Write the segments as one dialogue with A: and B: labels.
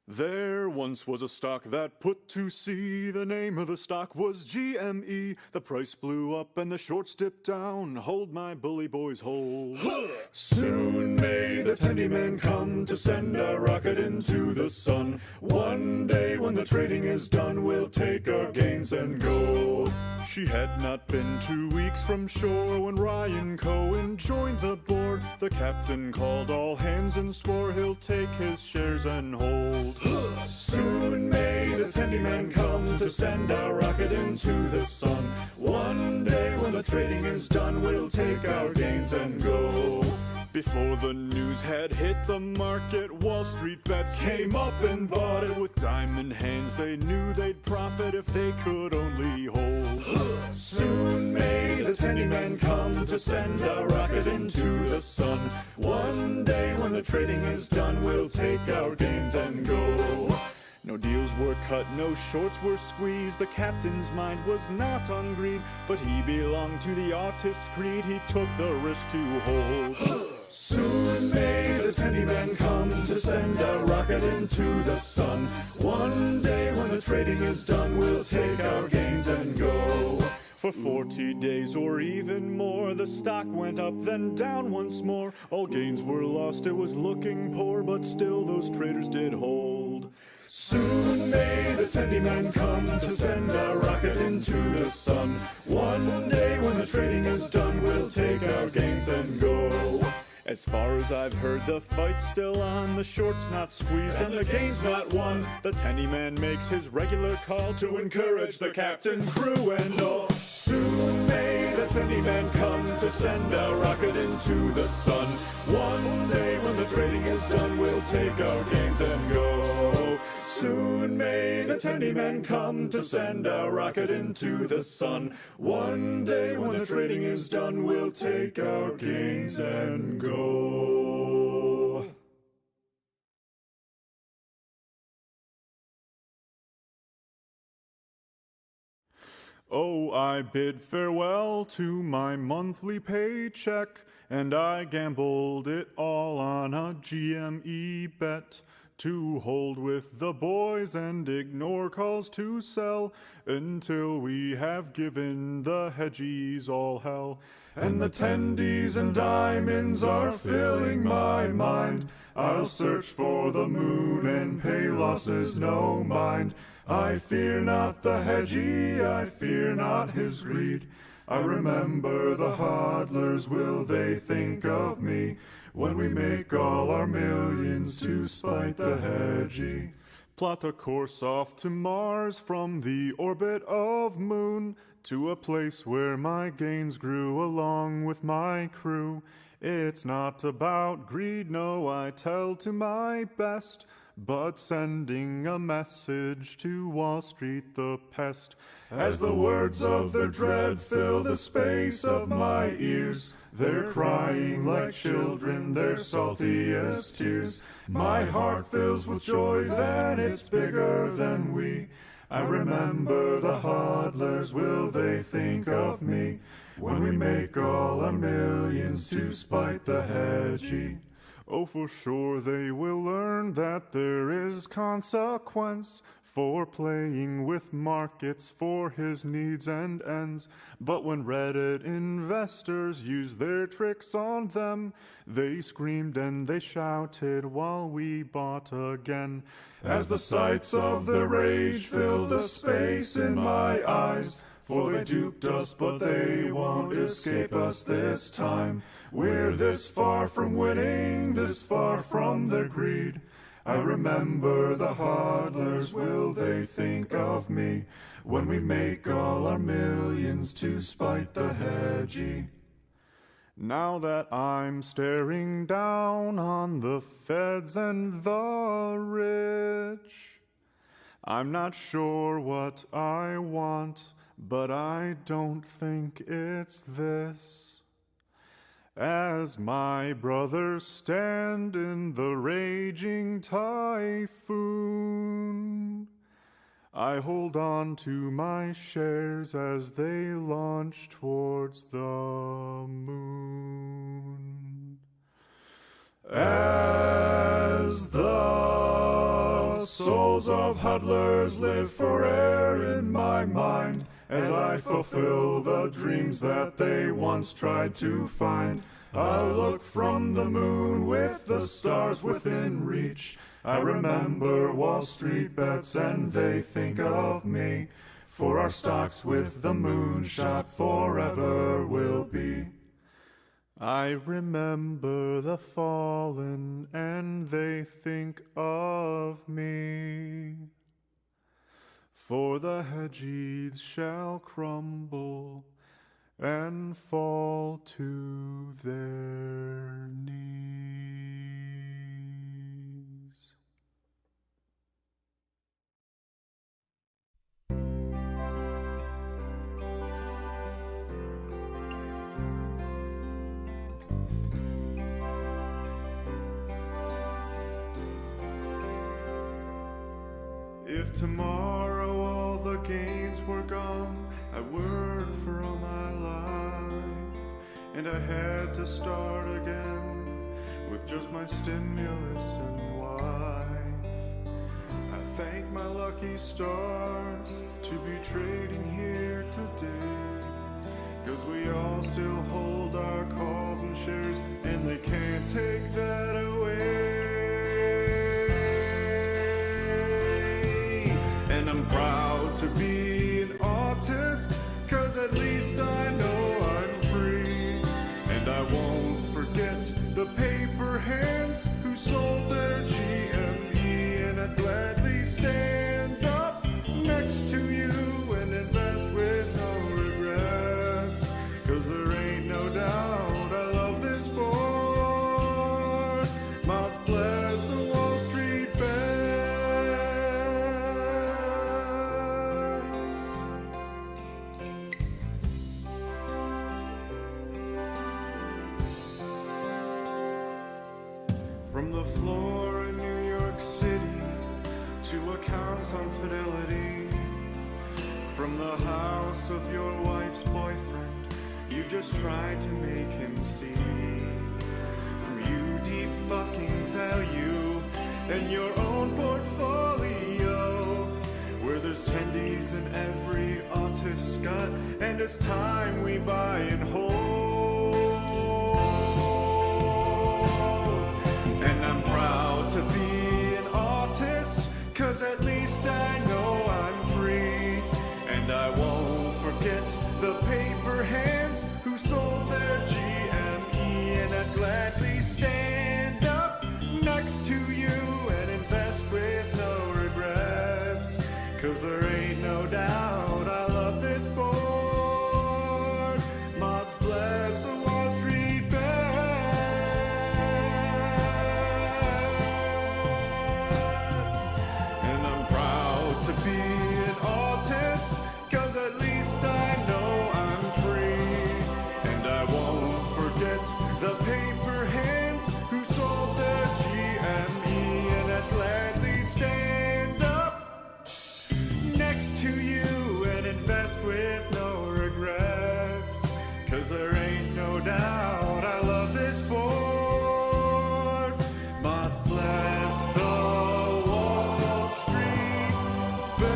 A: There once was a stock that put to sea. The name of the stock was GME. The price blew up and the shorts dipped down. Hold my bully boys, hold. Soon may the tendy man come to send a rocket into the sun. One day when the trading is done, we'll take our gains and go. She had not been 2 weeks from shore when Ryan Cohen joined the board. The captain called all hands and swore he'll take his shares and hold. Soon may the tendy man come to send a rocket into the sun. One day when the trading is done, we'll take our gains and go. Before the news had hit the market, Wall Street bets came up and bought it. With diamond hands, they knew they'd profit if they could only hold. Soon may the tendy man come to send a rocket into the sun. One day when the trading is done, we'll take our gains and go. No deals were cut, no shorts were squeezed. The captain's mind was not on greed, but he belonged to the artist's creed. He took the risk to hold. Soon may the tendy man come to send a rocket into the sun. One day when the trading is done, we'll take our gains and go. For 40 days or even more, the stock went up, then down once more. All gains were lost, it was looking poor, but still those traders did hold. Soon may the tendy man come to send a rocket into the sun. One day when the trading is done, we'll take our gains and go. As far as I've heard, the fight's still on. The short's not squeezed and the gain's not won. The tendy man makes his regular call to encourage the captain, crew, and all. Soon may the tendy man come to send a rocket into the sun. One day when the trading is done, we'll take our gains and go. Soon may the tendy man come to send a rocket into the sun. One day when the trading is done, we'll take our gains and go. Oh, I bid farewell to my monthly paycheck, and I gambled it all on a GME bet. To hold with the boys and ignore calls to sell until we have given the hedgies all hell. And the tendies and diamonds are filling my mind. I'll search for the moon and pay losses no mind. I fear not the hedgie, I fear not his greed. I remember the hodlers, will they think of me when we make all our millions to spite the hedgie? Plot a course off to Mars from the orbit of Moon, to a place where my gains grew along with my crew. It's not about greed, no, I tell to my best, but sending a message to Wall Street the pest. As the words of their dread fill the space of my ears, they're crying like children, their saltiest tears. My heart fills with joy that it's bigger than we. I remember the hodlers, will they think of me when we make all our millions to spite the hedgie? Oh, for sure they will learn that there is consequence for playing with markets for his needs and ends. But when Reddit investors used their tricks on them, they screamed and they shouted while we bought again. As the sights of the rage filled the space in my eyes, for they duped us, but they won't escape us this time. We're this far from winning, this far from their greed. I remember the hodlers, will they think of me when we make all our millions to spite the hedgie? Now that I'm staring down on the feds and the rich, I'm not sure what I want, but I don't think it's this. As my brothers stand in the raging typhoon, I hold on to my shares as they launch towards the moon. As the The souls of huddlers live forever in my mind as I fulfill the dreams that they once tried to find. I look from the moon with the stars within reach. I remember Wall Street bets and they think of me. For our stocks with the moonshot forever will be. I remember the fallen and they think of me. For the hedges shall crumble and fall to their knees. If tomorrow all the gains were gone, I worked for all my life, and I had to start again with just my stimulus and wife. I thank my lucky stars to be trading here today, 'cause we all still hold our calls and shares, and they can't take that away. And I'm proud to be an artist, 'cause at least I know I'm free. And I won't forget the paper hands who sold their GME. And I'd gladly stand up next to you and invest with no regrets, 'cause there ain't no doubt I love this sport. Mods bless the Wall Street bets. From the floor in New York City to accounts on Fidelity, from the house of your wife's boyfriend, you just tried to make him see. From you deep fucking value and your own portfolio, where there's tendies in every artist's gut, and it's time we buy and hold. And I'm proud to be an artist, 'cause at least I know I'm free. And I won't forget the paper hands who sold their GME. And I'd gladly stand up next to you and invest with no regrets, 'cause there ain't no doubt I love this sport. Mods bless the Wall Street bets. And I'm proud to be an artist, 'cause at least I know I'm free. And I won't forget the paper hands who sold their GME. And I'd gladly stand up next to you and invest with no regrets, 'cause there ain't no doubt I love this sport. Mods bless the Wall Street bets.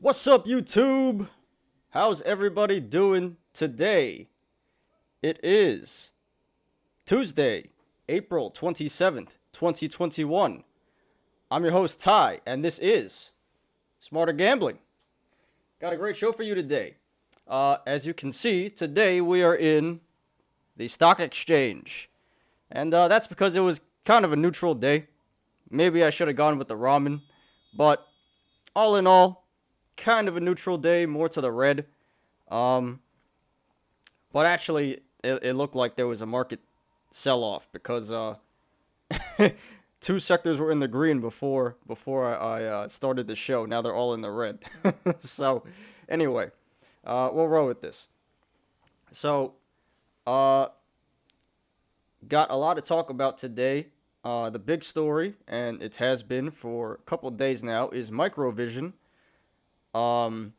B: What's up, YouTube? How's everybody doing today? It is Tuesday, April 27th, 2021. I'm your host, Ty, and this is Smarter Gambling. Got a great show for you today. As you can see, today we are in the stock exchange. And that's because it was kind of a neutral day. Maybe I should have gone with the ramen. But all in all, kind of a neutral day, more to the red. But actually, it looked like there was a market sell-off because two sectors were in the green before I started the show. Now they're all in the red. So, anyway, we'll roll with this. So, got a lot to talk about today. The big story, and it has been for a couple days now, is Microvision. Um,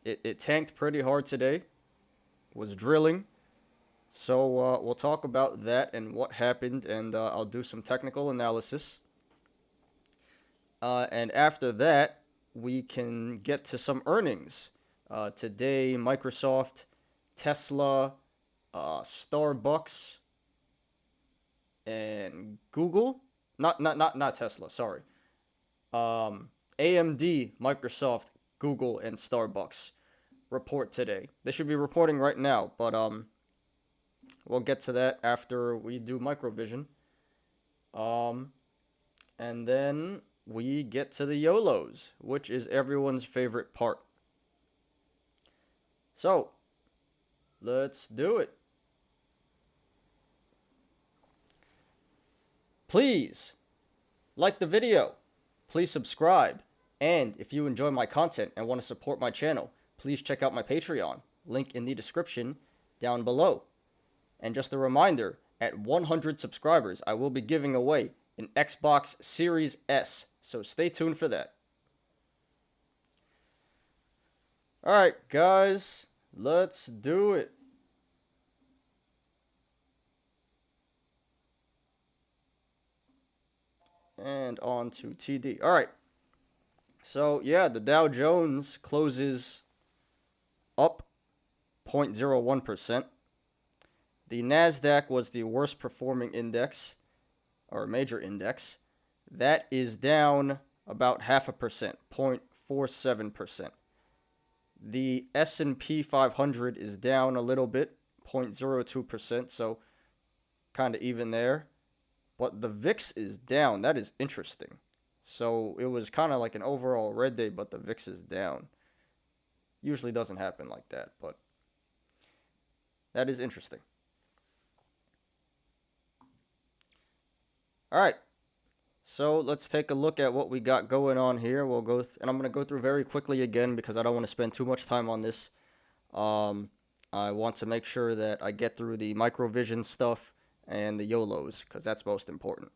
B: it tanked pretty hard today. Was drilling. So we'll talk about that and what happened, and I'll do some technical analysis. And after that, we can get to some earnings. Today, Microsoft, Tesla, Starbucks, and Google. Not Tesla. Sorry. AMD, Microsoft, Google, and Starbucks report today. They should be reporting right now, but we'll get to that after we do Microvision. And then we get to the YOLOs, which is everyone's favorite part. So, let's do it. Please like the video. Please subscribe. And if you enjoy my content and want to support my channel, please check out my Patreon. Link in the description down below. And just a reminder, at 100 subscribers, I will be giving away an Xbox Series S. So stay tuned for that. Alright, guys, let's do it. And on to TD. Alright. So, yeah, the Dow Jones closes up 0.01%. The NASDAQ was the worst performing index, or major index. That is down about 0.5%, 0.47%. The S&P 500 is down a little bit, 0.02%, so kind of even there. But the VIX is down. That is interesting. So it was kind of like an overall red day, but the VIX is down. Usually doesn't happen like that, but that is interesting. All right. So let's take a look at what we got going on here. We'll go and I'm going to go through very quickly again because I don't want to spend too much time on this. I want to make sure that I get through the Microvision stuff and the YOLOs because that's most important.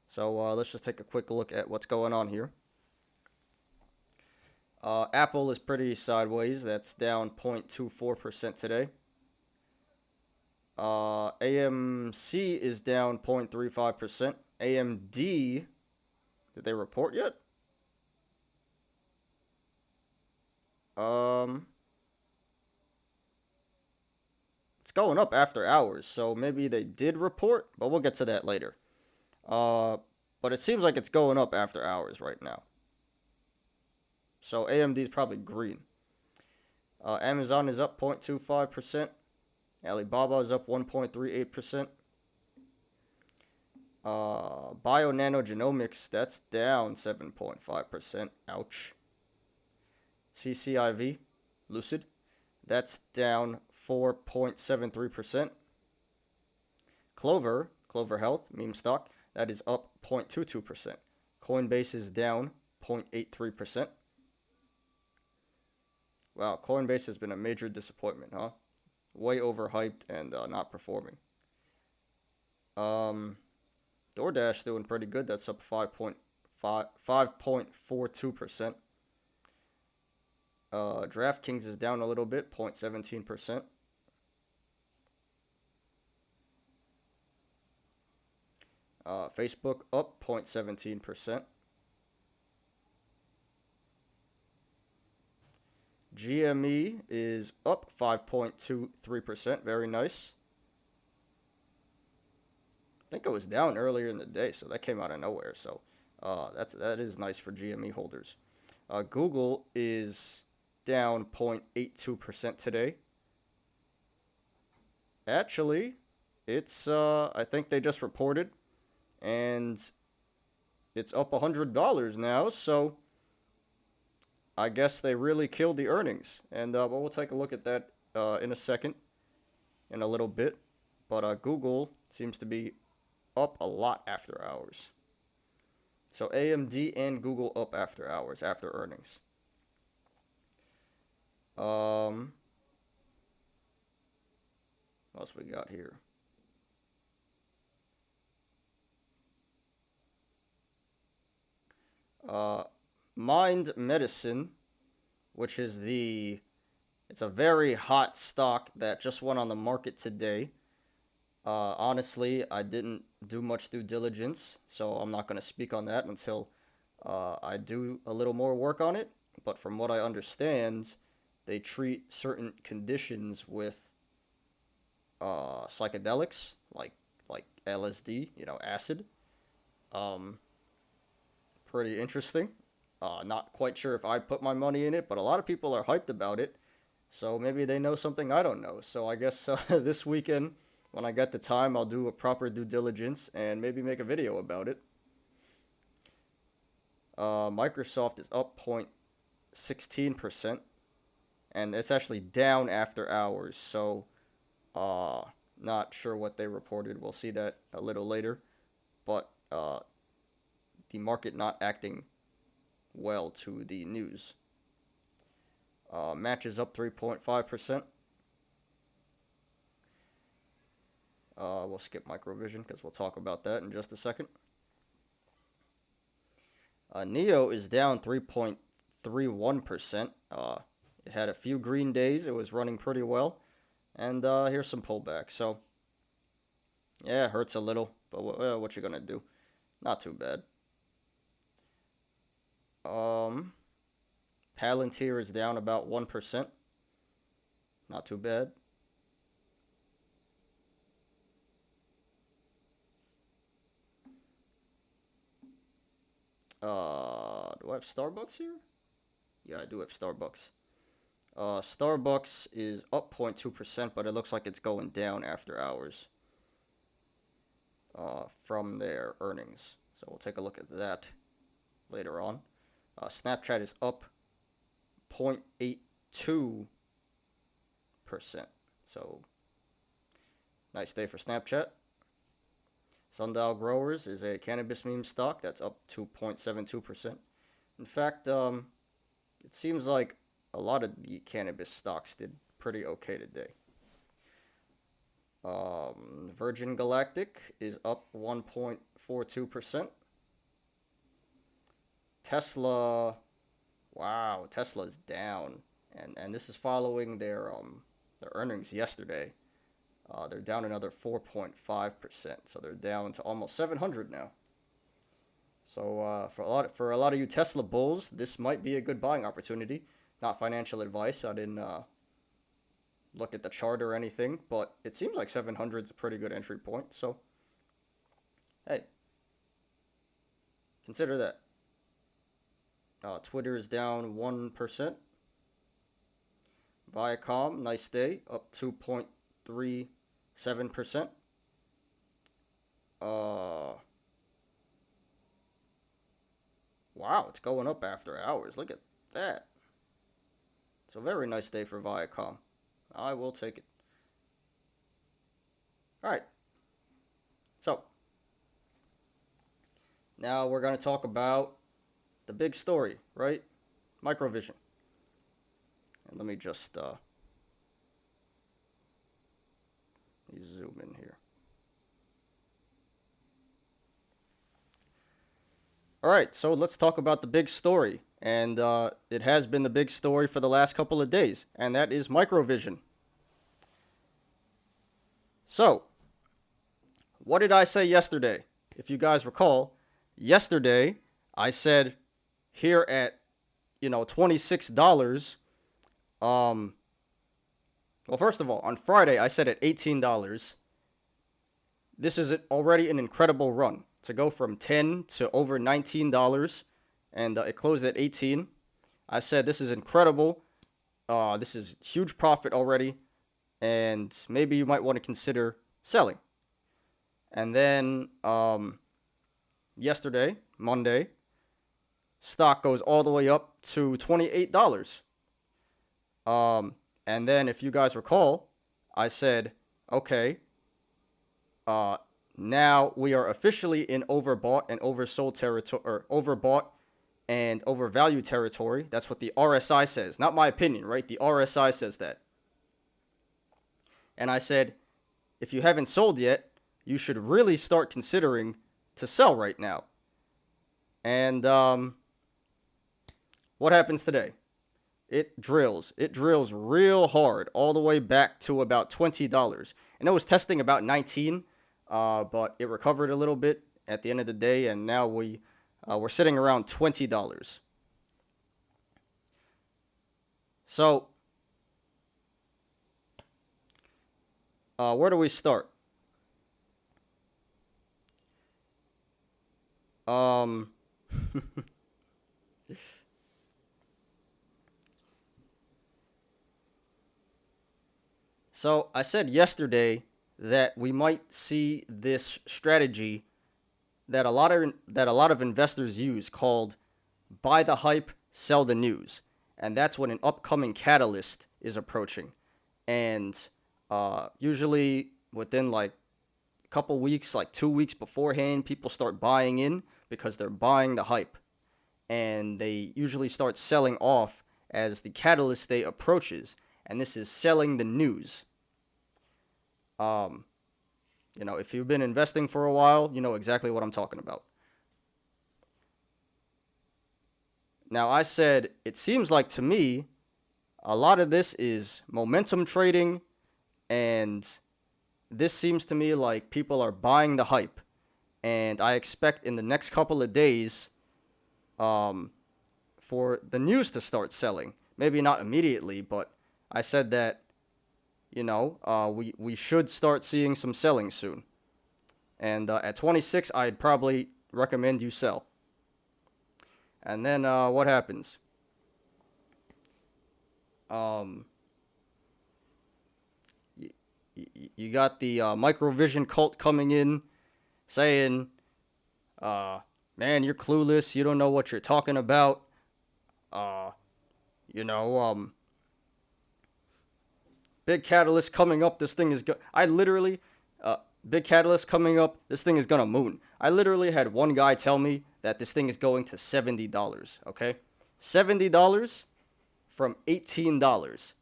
B: So let's just take a quick look at what's going on here. Apple is pretty sideways. That's down 0.24% today. AMC is down 0.35%. AMD, did they report yet? It's going up after hours, so maybe they did report, but we'll get to that later. But it seems like it's going up after hours right now. So AMD is probably green. Amazon is up 0.25%. Alibaba is up 1.38%. Bionanogenomics, that's down 7.5%. Ouch. CCIV, Lucid, that's down 4.73%. Clover Health, meme stock, that is up 0.22%. Coinbase is down 0.83%. Wow, Coinbase has been a major disappointment, huh? Way overhyped and not performing. DoorDash doing pretty good. That's up 5.42%. DraftKings is down a little bit, 0.17%. Facebook up 0.17%. GME is up 5.23%. Very nice. I think it was down earlier in the day, so that came out of nowhere. So that is nice for GME holders. Google is down 0.82% today. Actually, it's I think they just reported, and it's up $100 now. So I guess they really killed the earnings, and but we'll take a look at that in a second, in a little bit. But Google seems to be up a lot after hours. So AMD and Google up after hours, after earnings. What else we got here? Mind Medicine, which is it's a very hot stock that just went on the market today. Honestly, I didn't do much due diligence, so I'm not going to speak on that until I do a little more work on it. But from what I understand, they treat certain conditions with psychedelics, like LSD, acid. Pretty interesting. Not quite sure if I'd put my money in it, but a lot of people are hyped about it. So maybe they know something I don't know. So I guess this weekend, when I get the time, I'll do a proper due diligence and maybe make a video about it. Microsoft is up 0.16%, and it's actually down after hours. So not sure what they reported. We'll see that a little later. But the market not acting well to the news. Match is up 3.5%. We'll skip Microvision because we'll talk about that in just a second. Neo is down 3.31%. It had a few green days. It was running pretty well. And here's some pullback. So, yeah, it hurts a little. But what you going to do? Not too bad. Palantir is down about 1%. Not too bad. Do I have Starbucks here? Yeah, I do have Starbucks. Starbucks is up 0.2%, but it looks like it's going down after hours from their earnings. So we'll take a look at that later on. Snapchat is up 0.82%. So, nice day for Snapchat. Sundial Growers is a cannabis meme stock that's up 2.72%. In fact, it seems like a lot of the cannabis stocks did pretty okay today. Virgin Galactic is up 1.42%. Tesla, wow, Tesla's down, and this is following their earnings yesterday. They're down another 4.5%, so they're down to almost 700 now. So for a lot of you Tesla bulls, this might be a good buying opportunity. Not financial advice. I didn't look at the chart or anything, but it seems like 700 is a pretty good entry point. So, hey, consider that. Twitter is down 1%. Viacom, nice day, up 2.37%. Wow, it's going up after hours. Look at that. It's a very nice day for Viacom. I will take it. All right. So, now we're going to talk about the big story, right? Microvision. And let me just zoom in here. All right, so let's talk about the big story. And it has been the big story for the last couple of days, and that is Microvision. So, what did I say yesterday? If you guys recall, yesterday I said here at, $26, well, first of all, on Friday I said at $18. This is already an incredible run to go from $10 to over $19, and it closed at 18. I said this is incredible. This is huge profit already, and maybe you might want to consider selling. And then yesterday, Monday, stock goes all the way up to $28. And then if you guys recall, I said, okay, now we are officially in overbought and oversold territory, or overbought and overvalued territory. That's what the RSI says. Not my opinion, right? The RSI says that. And I said, if you haven't sold yet, you should really start considering to sell right now. And what happens today? It drills. It drills real hard all the way back to about $20. And it was testing about 19, but it recovered a little bit at the end of the day, and now we're sitting around $20. So, where do we start? So I said yesterday that we might see this strategy that a lot of investors use called buy the hype, sell the news. And that's when an upcoming catalyst is approaching. And usually within like a couple weeks, like 2 weeks beforehand, people start buying in because they're buying the hype. And they usually start selling off as the catalyst day approaches. And this is selling the news. If you've been investing for a while, you know exactly what I'm talking about. Now, I said, it seems like to me, a lot of this is momentum trading, and this seems to me like people are buying the hype. And I expect in the next couple of days, for the news to start selling. Maybe not immediately, but I said that, we should start seeing some selling soon. And at 26, I'd probably recommend you sell. And then what happens? You got the microvision cult coming in saying, man, you're clueless. You don't know what you're talking about. Big catalyst coming up. This thing is big catalyst coming up. This thing is gonna moon. I literally had one guy tell me that this thing is going to $70. Okay, $70 from $18.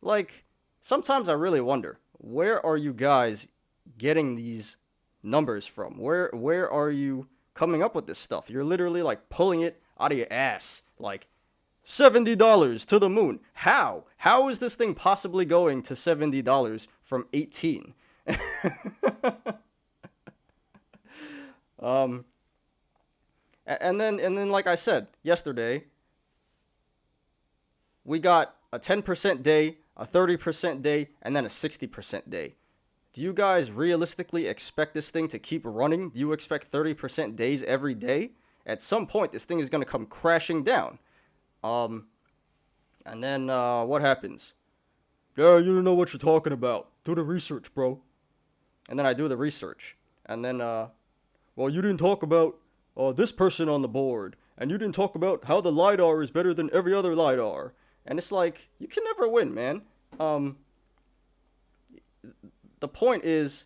B: Like, sometimes I really wonder, where are you guys getting these numbers from? Where are you coming up with this stuff? You're literally like pulling it out of your ass. Like, $70 to the moon. How? How is this thing possibly going to $70 from 18? And then like I said yesterday, we got a 10% day, a 30% day, and then a 60% day. Do you guys realistically expect this thing to keep running? Do you expect 30% days every day? At some point, this thing is going to come crashing down. And then, what happens? Yeah, you don't know what you're talking about. Do the research, bro. And then I do the research. And then, well, you didn't talk about, this person on the board. And you didn't talk about how the LiDAR is better than every other LiDAR. And it's like, you can never win, man. The point is,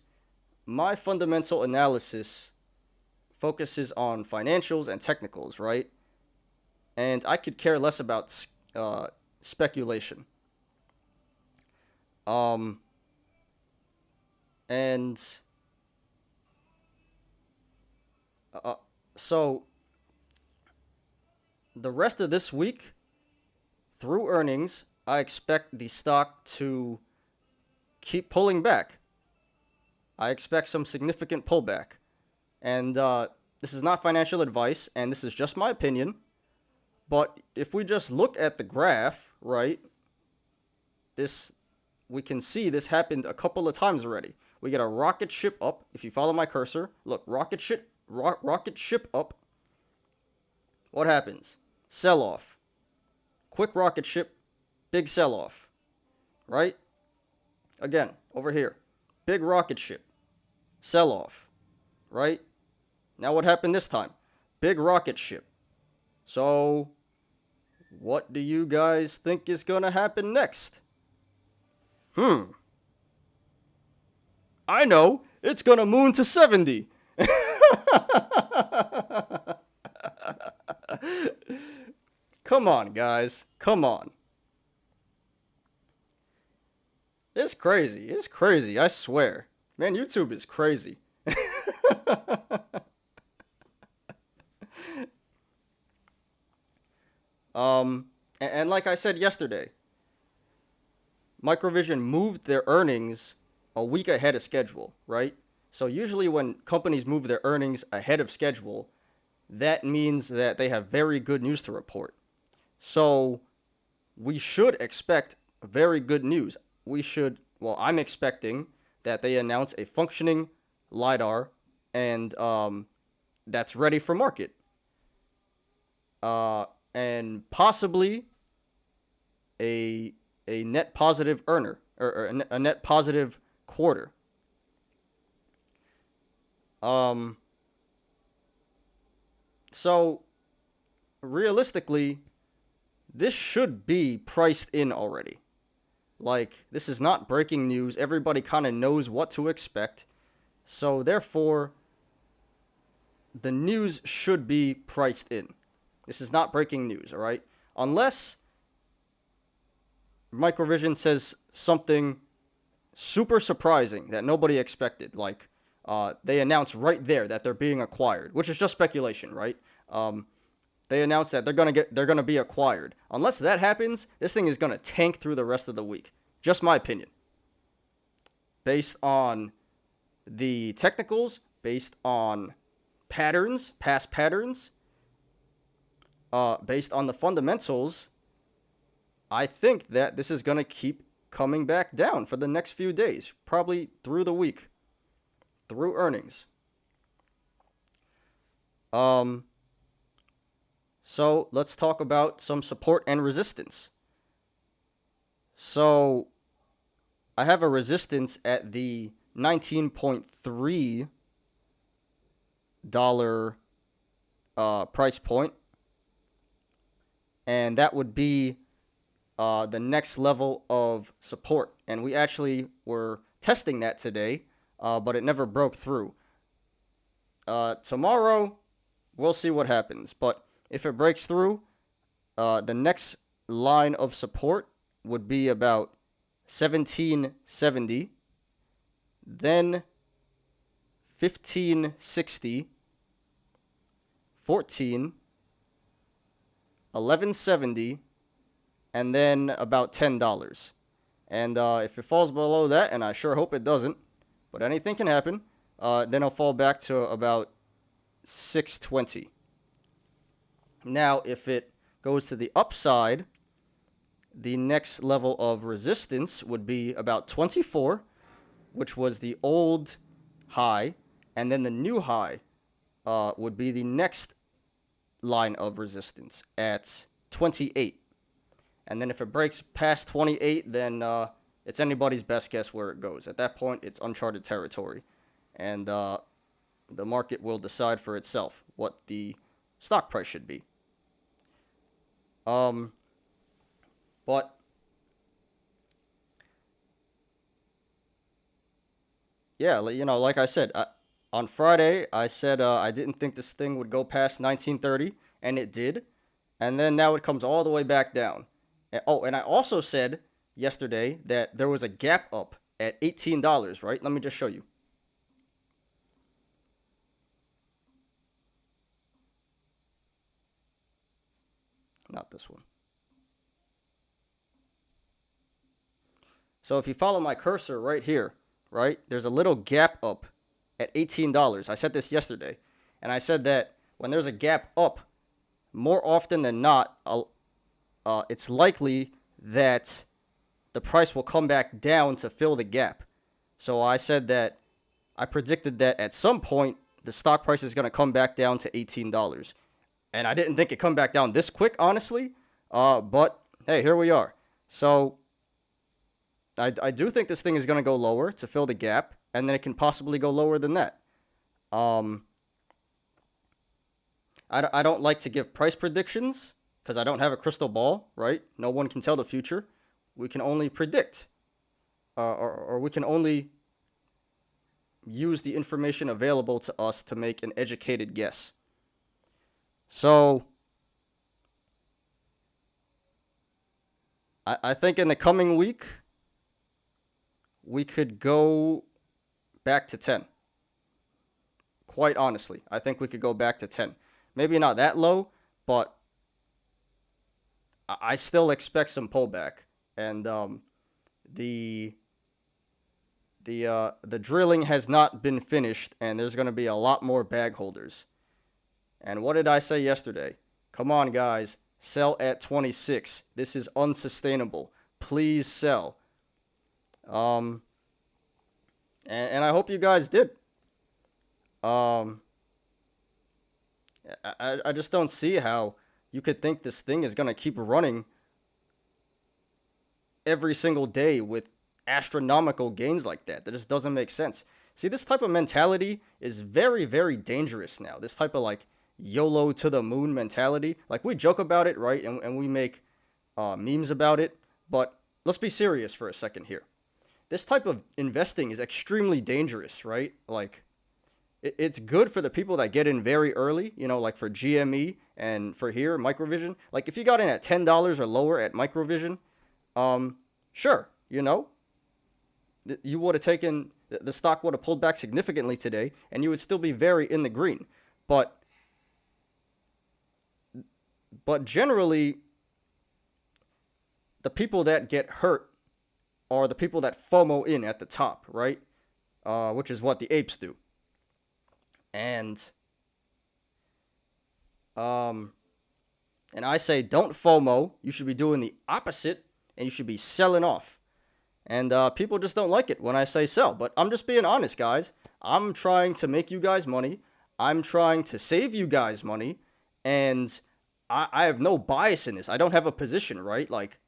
B: my fundamental analysis focuses on financials and technicals, right? And I could care less about speculation. So the rest of this week, through earnings, I expect the stock to keep pulling back. I expect some significant pullback. And this is not financial advice, and this is just my opinion. But if we just look at the graph, right, we can see this happened a couple of times already. We get a rocket ship up. If you follow my cursor, look, rocket ship up. What happens? Sell off. Quick rocket ship, big sell off, right? Again, over here, big rocket ship, sell off, right? Now what happened this time? Big rocket ship. So, what do you guys think is gonna happen next? I know. It's gonna moon to 70. Come on, guys. Come on. It's crazy. It's crazy. I swear. Man, YouTube is crazy. And like I said yesterday, Microvision moved their earnings a week ahead of schedule, right? So usually when companies move their earnings ahead of schedule, that means that they have very good news to report. So we should expect very good news. I'm expecting that they announce a functioning LiDAR and that's ready for market. And possibly a net positive earner or a net positive quarter. So realistically, this should be priced in already. Like, this is not breaking news. Everybody kind of knows what to expect. So therefore, the news should be priced in. This is not breaking news, all right? Unless Microvision says something super surprising that nobody expected. Like, they announce right there that they're being acquired, which is just speculation, right? They announced that they're gonna be acquired. Unless that happens, this thing is gonna tank through the rest of the week. Just my opinion. Based on the technicals, based on patterns, past patterns, based on the fundamentals, I think that this is gonna keep coming back down for the next few days, probably through the week, through earnings. So let's talk about some support and resistance. So I have a resistance at the $19.3 price point, and that would be the next level of support. And we actually were testing that today, but it never broke through. Tomorrow, we'll see what happens. But if it breaks through, the next line of support would be about 1770, then 1560, 1170, and then about $10. And if it falls below that, and I sure hope it doesn't, but anything can happen, then it'll fall back to about 620. Now, if it goes to the upside, the next level of resistance would be about 24, which was the old high, and then the new high would be the next line of resistance at 28. And then if it breaks past 28, then it's anybody's best guess where it goes. At that point, it's uncharted territory, and the market will decide for itself what the stock price should be. But yeah, like I said, on Friday, I said I didn't think this thing would go past 1930, and it did. And then now it comes all the way back down. And I also said yesterday that there was a gap up at $18, right? Let me just show you. Not this one. So if you follow my cursor right here, right, there's a little gap up at $18. I said this yesterday, and I said that when there's a gap up, more often than not, it's likely that the price will come back down to fill the gap. So I said that I predicted that at some point the stock price is going to come back down to $18. And I didn't think it'd come back down this quick, honestly. But hey, here we are. So I do think this thing is going to go lower to fill the gap, and then it can possibly go lower than that. I don't like to give price predictions because I don't have a crystal ball, right? No one can tell the future. We can only predict, or we can only use the information available to us to make an educated guess. So I think in the coming week, we could go back to 10. Quite honestly, I think we could go back to 10. Maybe not that low, but I still expect some pullback. And the drilling has not been finished, and there's going to be a lot more bag holders. And what did I say yesterday? Come on, guys. Sell at 26. This is unsustainable. Please sell. And I hope you guys did. I just don't see how you could think this thing is going to keep running every single day with astronomical gains like that. That just doesn't make sense. See, this type of mentality is very, very dangerous now. This type of like YOLO to the moon mentality. Like, we joke about it, right? And we make memes about it. But let's be serious for a second here. This type of investing is extremely dangerous, right? Like, it's good for the people that get in very early, you know, like for GME and for here, Microvision. Like, if you got in at $10 or lower at Microvision, sure, you know, you would have taken, the stock would have pulled back significantly today, and you would still be very in the green. But generally, the people that get hurt are the people that FOMO in at the top, right? Which is what the apes do. And I say, don't FOMO. You should be doing the opposite, and you should be selling off. And people just don't like it when I say sell. But I'm just being honest, guys. I'm trying to make you guys money. I'm trying to save you guys money. And I have no bias in this. I don't have a position, right? Like,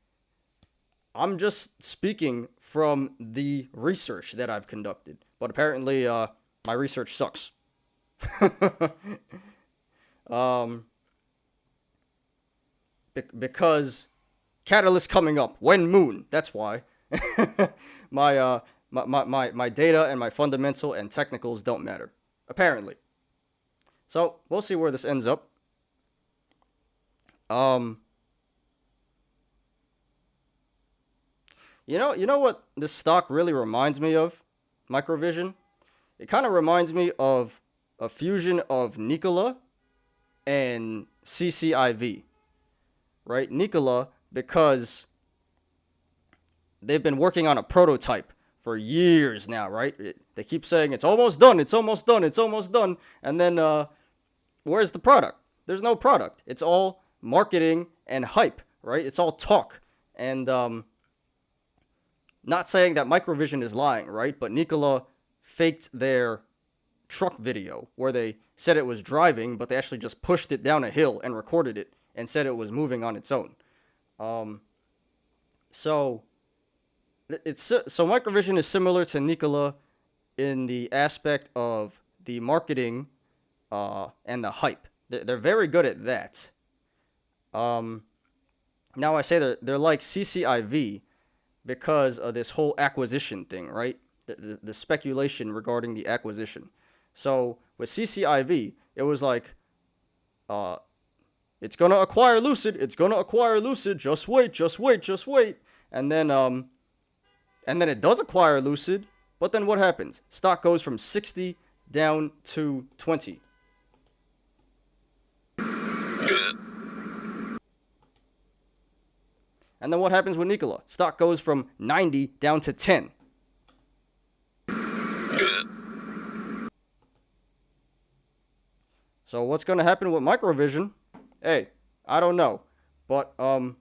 B: I'm just speaking from the research that I've conducted. But apparently, my research sucks. Because catalyst coming up. When moon. That's why. My data and my fundamental and technicals don't matter. Apparently. So, we'll see where this ends up. You know what this stock really reminds me of? Microvision? It kind of reminds me of a fusion of Nikola and CCIV. Right? Nikola, because they've been working on a prototype for years now, right? They keep saying it's almost done, it's almost done, it's almost done. And then, where's the product? There's no product. It's all marketing and hype, right? It's all talk. And not saying that Microvision is lying, right? But Nikola faked their truck video where they said it was driving, but they actually just pushed it down a hill and recorded it and said it was moving on its own. So Microvision is similar to Nikola in the aspect of the marketing and the hype. They're very good at that. Now I say they're like CCIV because of this whole acquisition thing, right? The speculation regarding the acquisition. So with CCIV, it was like, it's gonna acquire Lucid. It's gonna acquire Lucid. Just wait, just wait, just wait. And then it does acquire Lucid. But then what happens? Stock goes from 60 down to 20. And then what happens with Nikola? Stock goes from 90 down to 10. So what's going to happen with Microvision? Hey, I don't know. But, I'm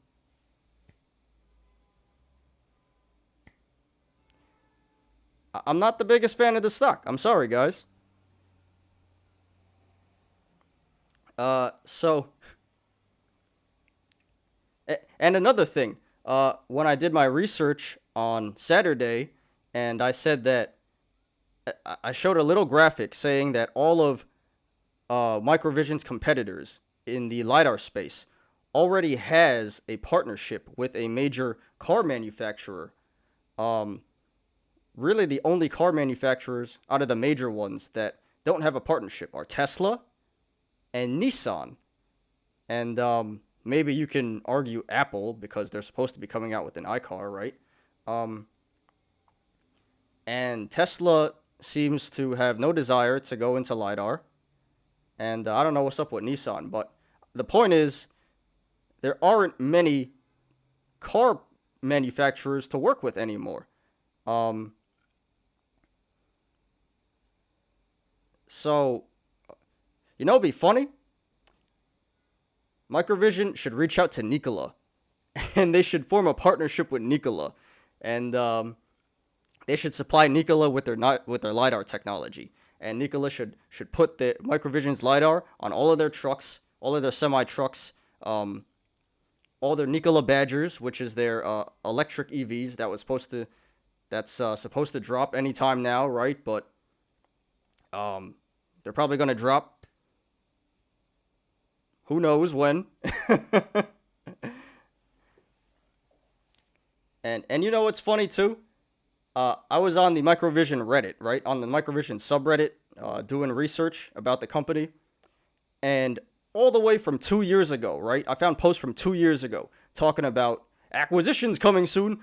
B: not the biggest fan of the stock. I'm sorry, guys. And another thing, when I did my research on Saturday, and I said that I showed a little graphic saying that all of Microvision's competitors in the LiDAR space already has a partnership with a major car manufacturer. really the only car manufacturers out of the major ones that don't have a partnership are Tesla and Nissan. And maybe you can argue Apple because they're supposed to be coming out with an iCar, right? And Tesla seems to have no desire to go into LiDAR. And I don't know what's up with Nissan, but the point is there aren't many car manufacturers to work with anymore. So, it'd be funny. Microvision should reach out to Nikola, and they should form a partnership with Nikola, and they should supply Nikola with their LiDAR technology, and Nikola should put the Microvision's LiDAR on all of their trucks, all of their semi trucks, all their Nikola Badgers, which is their electric EVs that's supposed to drop anytime now, right? But they're probably gonna drop. Who knows when? and you know what's funny too? I was on the Microvision Reddit, right? On the Microvision subreddit, doing research about the company. And all the way from 2 years ago, right? I found posts from 2 years ago talking about acquisitions coming soon,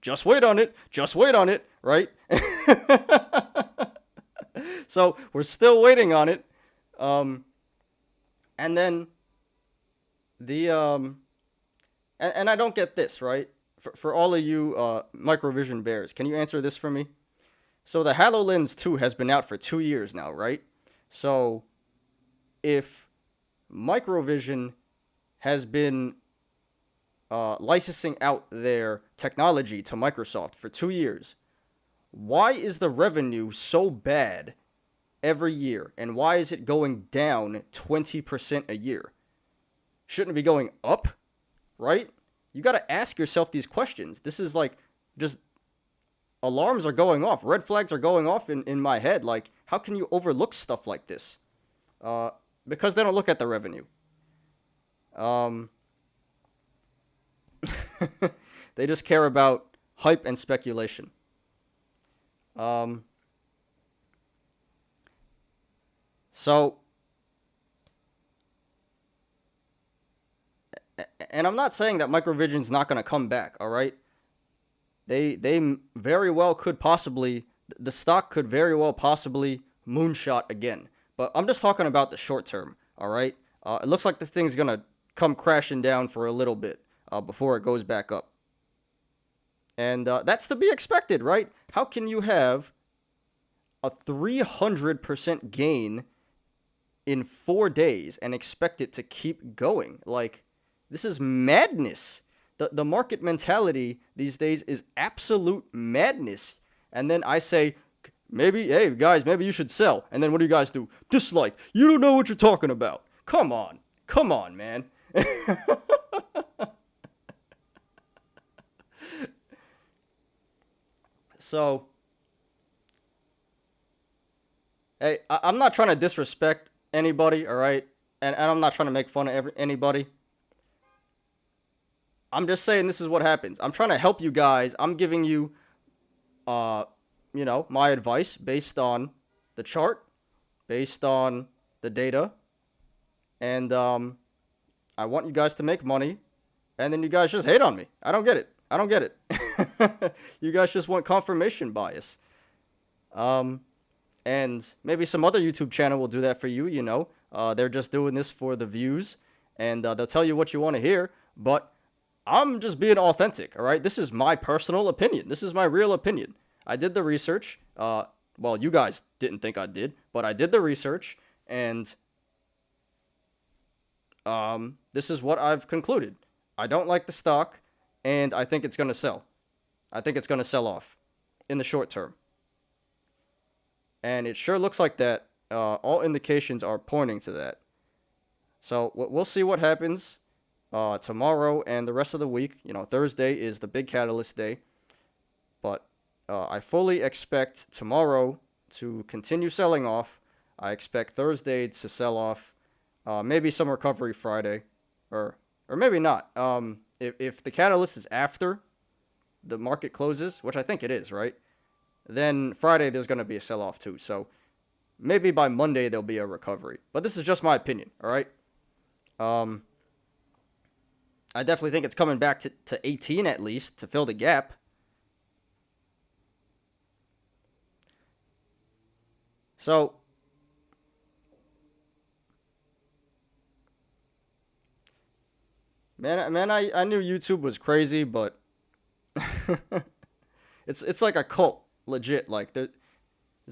B: just wait on it, right? So we're still waiting on it. And then and I don't get this, right? For all of you Microvision bears, can you answer this for me? So the HoloLens 2 has been out for 2 years now, right? So if Microvision has been licensing out their technology to Microsoft for 2 years, why is the revenue so bad every year? And why is it going down 20% a year? Shouldn't it be going up, right? You got to ask yourself these questions. This is like just alarms are going off. Red flags are going off in my head. Like, how can you overlook stuff like this? Because they don't look at the revenue. They just care about hype and speculation. So, and I'm not saying that Microvision's not going to come back, all right? They very well could possibly, the stock could very well possibly moonshot again. But I'm just talking about the short term, all right? It looks like this thing's going to come crashing down for a little bit before it goes back up. And that's to be expected, right? How can you have a 300% gain in 4 days and expect it to keep going? Like, this is madness. The market mentality these days is absolute madness. And then I say, maybe, hey guys, maybe you should sell. And then what do you guys do? Dislike. You don't know what you're talking about. Come on, man. So, hey, I'm not trying to disrespect anybody, all right? And I'm not trying to make fun of anybody. I'm just saying this is what happens. I'm trying to help you guys. I'm giving you, my advice based on the chart, based on the data. And I want you guys to make money. And then you guys just hate on me. I don't get it. You guys just want confirmation bias. And maybe some other YouTube channel will do that for you, They're just doing this for the views. And they'll tell you what you want to hear. But I'm just being authentic, all right? This is my personal opinion. This is my real opinion. I did the research. Well, you guys didn't think I did, but I did the research. And this is what I've concluded. I don't like the stock, and I think it's going to sell. I think it's going to sell off in the short term. And it sure looks like that. All indications are pointing to that. So we'll see what happens tomorrow and the rest of the week. Thursday is the big catalyst day. But I fully expect tomorrow to continue selling off. I expect Thursday to sell off. Maybe some recovery Friday. Or maybe not. If the catalyst is after the market closes, which I think it is, right? Then Friday there's going to be a sell-off too. So maybe by Monday there'll be a recovery. But this is just my opinion, all right? I definitely think it's coming back to 18 at least to fill the gap. So, man, I knew YouTube was crazy, but it's like a cult, legit. Like there's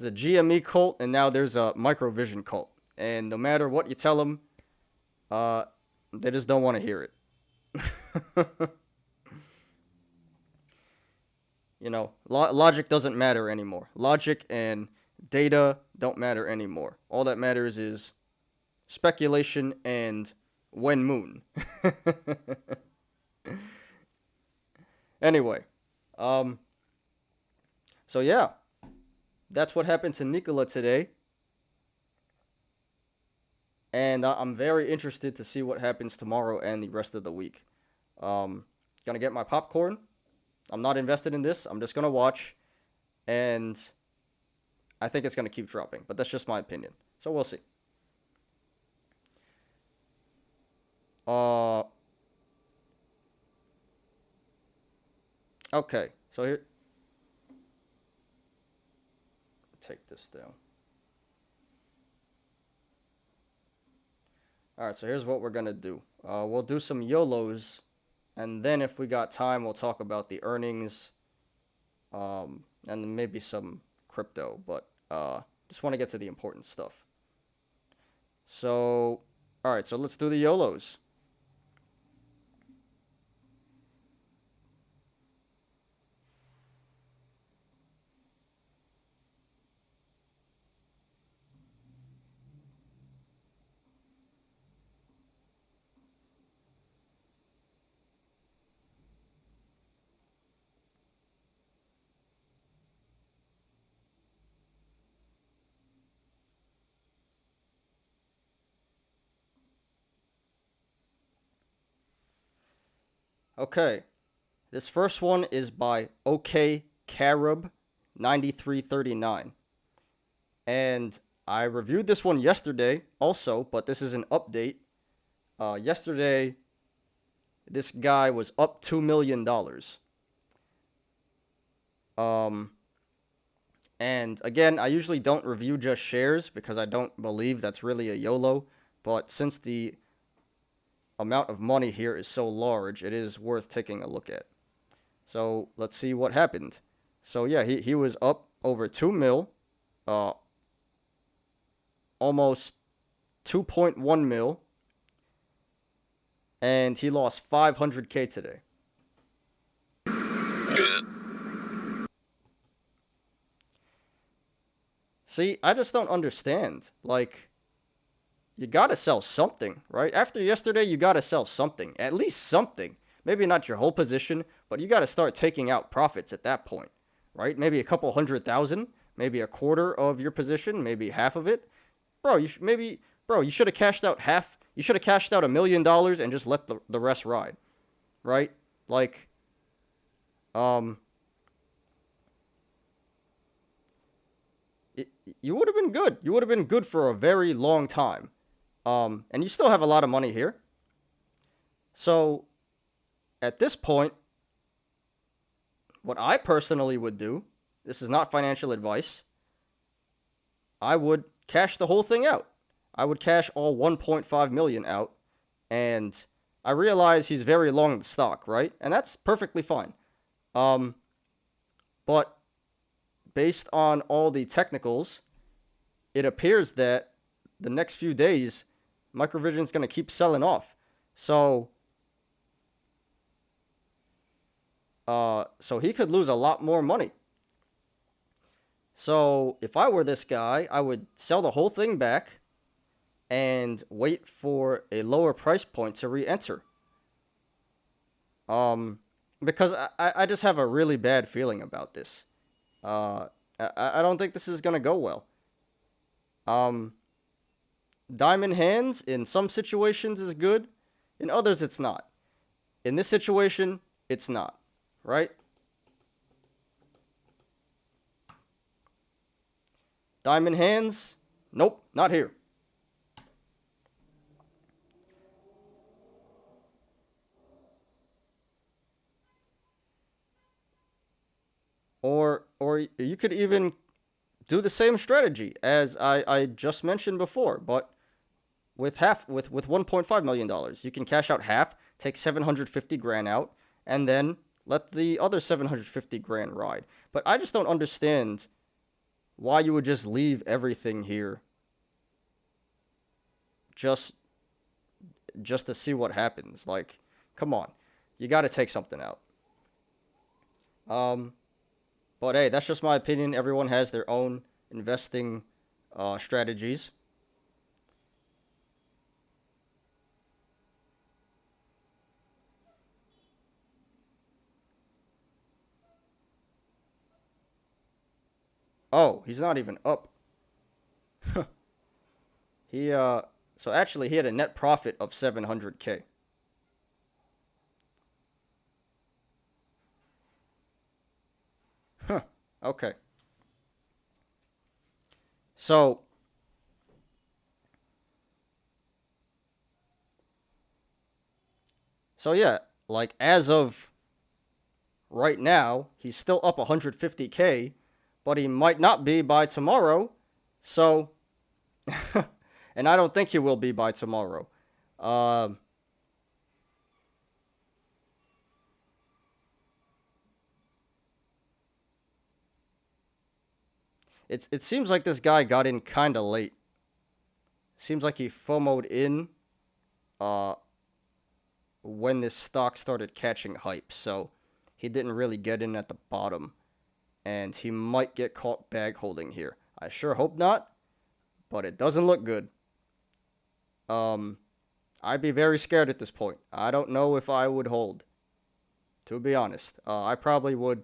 B: a GME cult, and now there's a microvision cult, and no matter what you tell them, they just don't want to hear it. You know, logic doesn't matter anymore. Logic and data don't matter anymore. All that matters is speculation and when moon. Anyway, so yeah, that's what happened to Nikola today. And I'm very interested to see what happens tomorrow and the rest of the week. Gonna get my popcorn. I'm not invested in this. I'm just gonna watch. And I think it's gonna keep dropping. But that's just my opinion. So we'll see. Okay. So here. Take this down. Alright, so here's what we're going to do. We'll do some YOLOs, and then if we got time, we'll talk about the earnings, and maybe some crypto, but just want to get to the important stuff. So, alright, so let's do the YOLOs. Okay, this first one is by OK Carib 9339. And I reviewed this one yesterday also, but this is an update. Yesterday, this guy was up $2 million. And again, I usually don't review just shares because I don't believe that's really a YOLO. But since the amount of money here is so large, it is worth taking a look at. So let's see what happened. So yeah, he was up over 2 mil, almost 2.1 mil, and he lost 500K today. See, I just don't understand. Like, you gotta sell something, right? After yesterday, you gotta sell something. At least something. Maybe not your whole position, but you gotta start taking out profits at that point, right? Maybe a couple 100,000, maybe a quarter of your position, maybe half of it. Bro, you should have cashed out half. You should have cashed out $1 million and just let the rest ride, right? Like, you would have been good. You would have been good for a very long time. And you still have a lot of money here. So, at this point, what I personally would do, this is not financial advice, I would cash the whole thing out. I would cash all 1.5 million out. And I realize he's very long the stock, right? And that's perfectly fine. But based on all the technicals, it appears that the next few days, Microvision's going to keep selling off. So he could lose a lot more money. So if I were this guy, I would sell the whole thing back and wait for a lower price point to re-enter. Because I just have a really bad feeling about this. I don't think this is going to go well. Diamond hands in some situations is good. In others, it's not. In this situation, it's not. Right? Diamond hands? Nope, not here. Or you could even do the same strategy as I just mentioned before, but with 1.5 million dollars. You can cash out half, take 750 grand out, and then let the other 750 grand ride. But I just don't understand why you would just leave everything here just to see what happens. Like, come on. You got to take something out. But hey, that's just my opinion. Everyone has their own investing strategies. Oh, he's not even up. He so actually he had a net profit of 700K. Huh. Okay. So yeah, like as of right now, he's still up 150K, but he might not be by tomorrow. So and I don't think he will be by tomorrow. Um it seems like this guy got in kind of late. Seems like he FOMO'd in uh when this stock started catching hype. So he didn't really get in at the bottom, and he might get caught bag holding here. I sure hope not, but it doesn't look good. I'd be very scared at this point. I don't know if I would hold, to be honest. I probably would.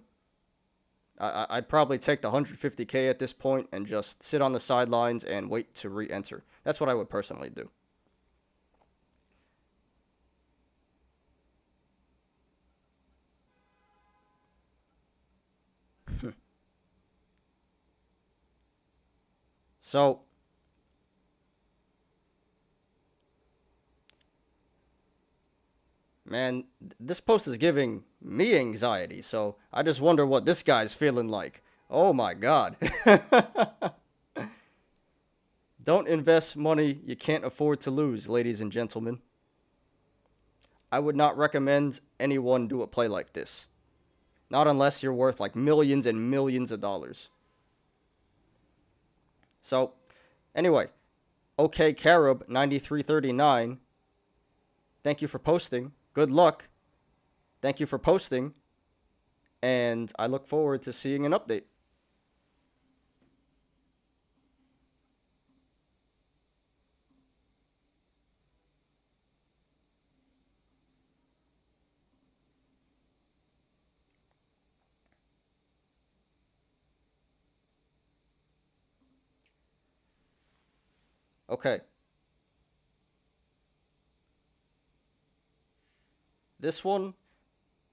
B: I'd probably take the 150K at this point and just sit on the sidelines and wait to re-enter. That's what I would personally do. So, man, this post is giving me anxiety. So I just wonder what this guy's feeling like. Oh my God. Don't invest money you can't afford to lose, ladies and gentlemen. I would not recommend anyone do a play like this. Not unless you're worth like millions and millions of dollars. So, anyway, OK Carob 9339. Thank you for posting. Good luck. Thank you for posting. And I look forward to seeing an update. Okay. This one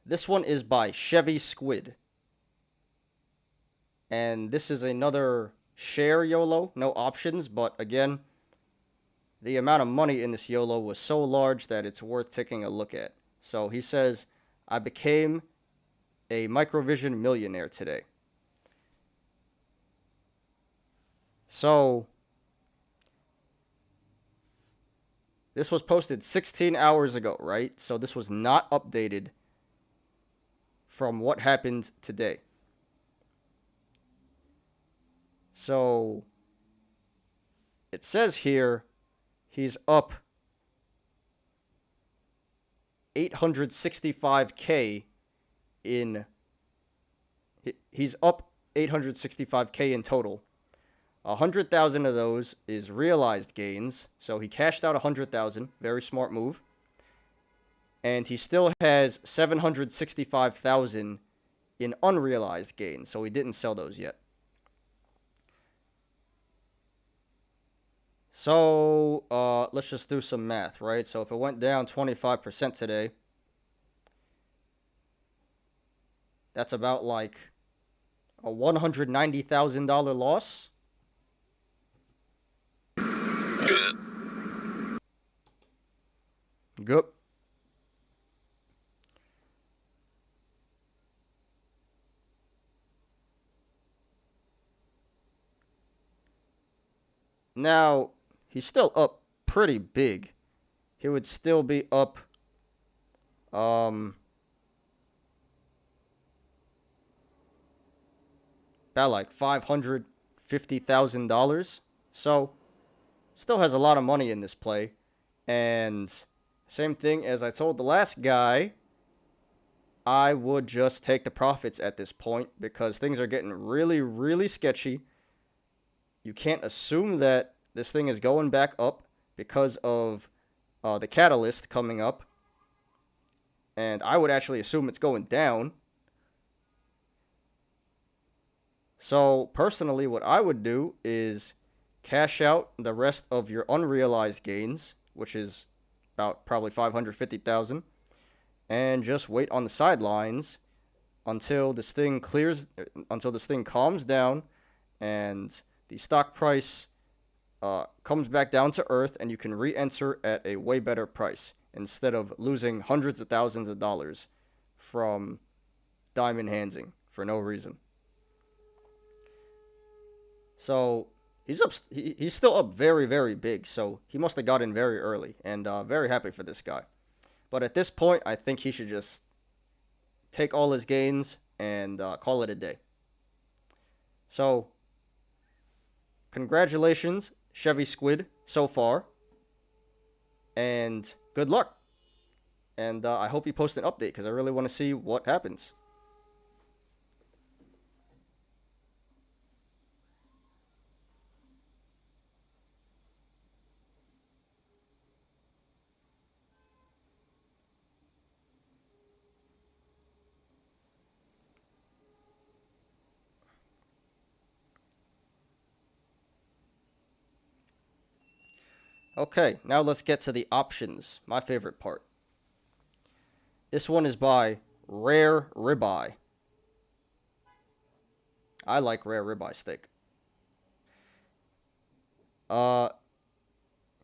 B: is by Chevy Squid. And this is another share YOLO, no options, but again, the amount of money in this YOLO was so large that it's worth taking a look at. So he says, I became a microvision millionaire today. So this was posted 16 hours ago, right? So this was not updated from what happened today. So it says here he's up 865K in he's up 865K in total. 100,000 of those is realized gains, so he cashed out 100,000, very smart move. And he still has 765,000 in unrealized gains, so he didn't sell those yet. So, let's just do some math, right? So if it went down 25% today, that's about like a $190,000 loss. Good. Now, he's still up pretty big. He would still be up about like $550,000. So, still has a lot of money in this play. And same thing as I told the last guy, I would just take the profits at this point because things are getting really, really sketchy. You can't assume that this thing is going back up because of the catalyst coming up. And I would actually assume it's going down. So, personally, what I would do is cash out the rest of your unrealized gains, which is about probably 550,000, and just wait on the sidelines until this thing calms down and the stock price comes back down to earth and you can re-enter at a way better price instead of losing hundreds of thousands of dollars from diamond handsing for no reason. So he's still up very, very big. So he must have got in very early, and very happy for this guy. But at this point, I think he should just take all his gains and call it a day. So congratulations, Chevy Squid, so far, and good luck. And I hope you post an update because I really want to see what happens. Okay, now let's get to the options, my favorite part. This one is by Rare Ribeye. I like rare ribeye steak.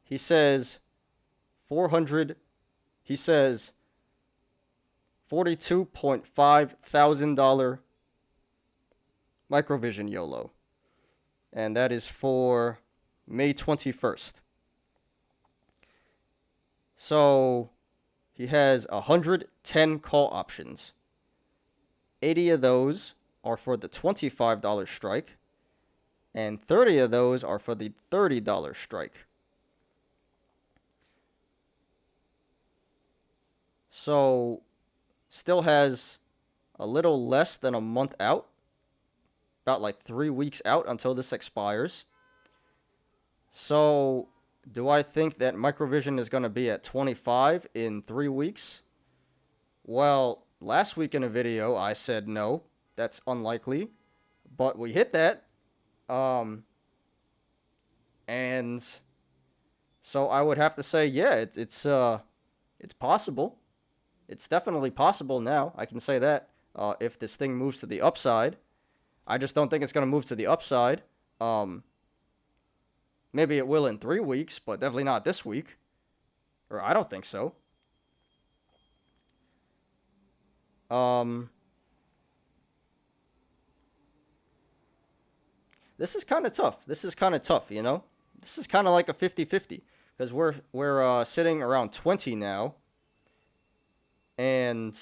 B: He says 400, he says $42.5 thousand Microvision YOLO. And that is for May 21st. So he has 110 call options. 80 of those are for the $25 strike, and 30 of those are for the $30 strike. So still has a little less than a month out, about like 3 weeks out until this expires. So do I think that Microvision is going to be at 25 in 3 weeks? Well, last week in a video, I said no, that's unlikely. But we hit that. And so I would have to say, yeah, it's possible. It's definitely possible now. I can say that if this thing moves to the upside. I just don't think it's going to move to the upside. Maybe it will in 3 weeks, but definitely not this week. Or I don't think so. This is kind of tough. This is kind of tough, you know? This is kind of like a 50-50. Because we're sitting around 20 now. And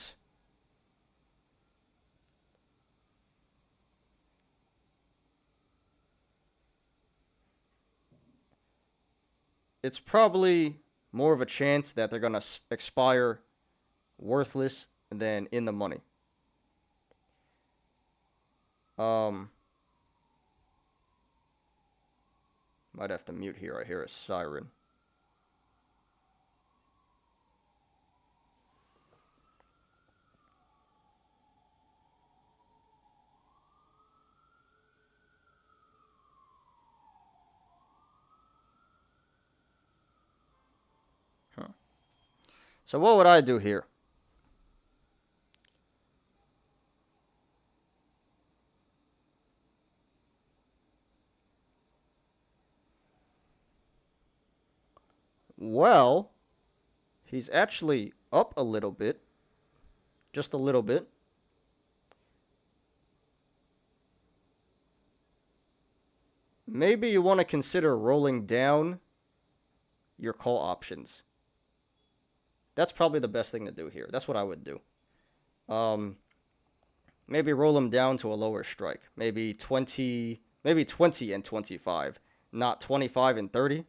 B: it's probably more of a chance that they're going to expire worthless than in the money. Might have to mute here. I hear a siren. So what would I do here? Well, He's actually up a little bit. Just a little bit. Maybe you want to consider rolling down your call options. That's probably the best thing to do here. That's what I would do. Maybe roll them down to a lower strike. Maybe 20 and 25, not 25 and 30.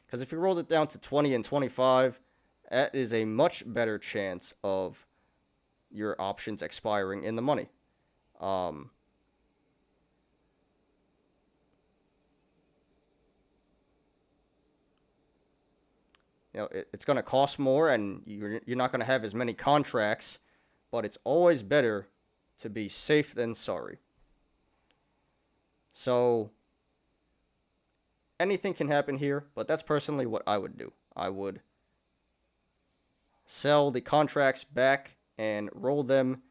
B: Because if you rolled it down to 20 and 25, that is a much better chance of your options expiring in the money. It's going to cost more, and you're not going to have as many contracts, but it's always better to be safe than sorry. So anything can happen here, but that's personally what I would do. I would sell the contracts back and roll them